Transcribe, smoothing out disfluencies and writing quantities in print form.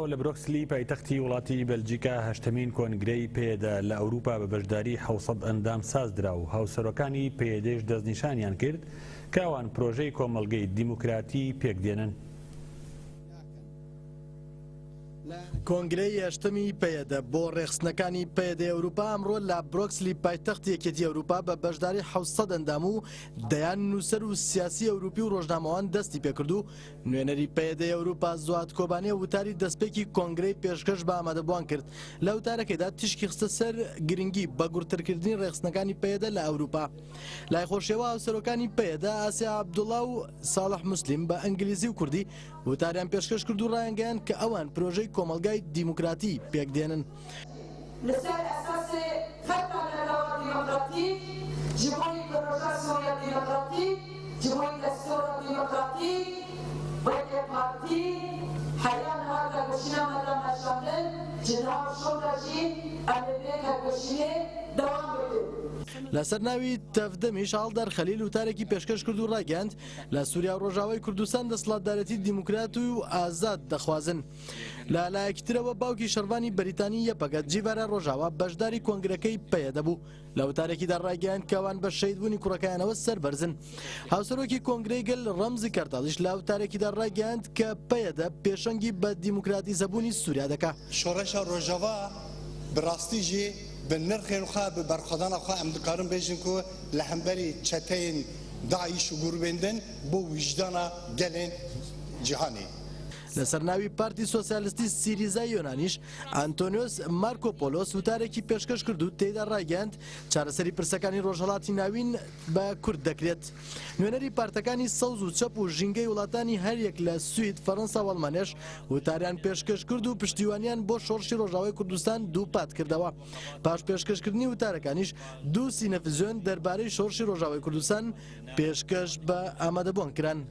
لە برۆکسلی پایتەختی وڵاتی بەلجیکا هەشتمین کۆنگرەی پێدا لە ئەوروپا بە بەشداری 700 ئەندام سازدرا و هاوسەرۆکانی پێدێش دەستنیشانیان کرد کە ئەوان پرۆژەی کۆمەڵگەی دیموکراتی پێکدێنن. کۆنگرەی هەشتمی پێدە بۆ ڕێخستنەکانی پێدەی ئەوروپا ئەمڕۆ لە برۆکسلی پایتەختی یەکێتی ئەوروپا بە بەشداری 700 ئەندام و دەیان نووسەر و سیاسی ئەوروپی و ڕۆژنامەوان دەستی پێکرد و نوێنەری پێدەی ئەوروپا زواد کۆبانێ وتاری دەستپێکی کۆنگرەی پێشکەش بە ئامادەبووان کرد لە وتارەکەیدا تشکی خستە سەر گرنگی بە گورتترکردنی ڕێخستنەکانی پێدە لە ئەوروپا. لای خۆشیەوە هاوسەرۆکانی پێدە ئاسیا عەبدوڵڵا و ساڵح موسلیم بە ئەنگلیزی و کوردی وتاریان پێشکەش کرد و ڕایانگەیاند کە ئەوان پرۆژەی کۆمەلگای دیموکراتی پێکدێنن. لەسەر ئەساسی خەتە لەناوە دیموکراتیک جبوونی پرۆژە سۆریا دیموکراتیک جبوونی دەستۆرە دیموکراتیک بەیەکێ پارتی حەیان هاتە گۆشینە مەدەمەشاندن جناو شۆدەژی ئەلێبێکە گۆشینێ دەوام بکرد. لەسەر ناوی تەفدەمیش هەڵدار خەلیل وتارێکی پێشکەش کرد و ڕاگەاند لە سووریا و ڕۆژاوای کوردستان دەسەڵاتدارەتی دیموکراتی و ئازاد دەخوازن. لە لایەکی ترەوە باوکی شەڕبانی بەریتانی یەپەگەت جیڤارە ڕۆژاوا بەشداری کۆنگرەکەی پێدە بوو لە وتارێکیدا ڕاگەاند کە ئەوان بە شەیدبوونی کوڕەکەیانەوە سەربەرزن. هاوسەرۆکی کۆنگرەی گەل ڕەمزی کەرتاڵیش لە وتارێکیدا ڕاگەاند کە پێدە پێشەنگی بە دیموکراتیزەبوونی سووریا دەکا. شۆڕەشە ڕۆژاوا بڕاستی ژێ بنرخێن خوا بە بەرخەدانە خوا ئەم دکارم بێژن کو لە هەمبەری چەتەین داعیش و گوروبێندن بۆ ویژدانە گەلێن جیهانی. لەسەر ناوی پارتی سۆسیالیستی سیریزای یۆنانیش ئەنتۆنیۆس مارکۆپۆلۆس وتارێکی پێشکەش کرد و تێیدا ڕاگەاند چارەسەری پرسەکانی ڕۆژهەڵاتی ناوین بە کورد دەکرێت. نوێنەری پارتەکانی سەوز و چەپ و ژینگەی وڵاتانی هەریەک لە سوید فەڕەنسا و ئەڵمانیش وتاریان پێشکەش کرد و پشتیوانیان بۆ شۆڕشی ڕۆژاوای کوردستان دووپات کردەوە. پاش پێشکەشکردنی وتارەکانیش دوو سینەفزیۆن دەربارەی شۆڕشی ڕۆژاوای کوردستان پێشکەش بە ئامادەبوون کران.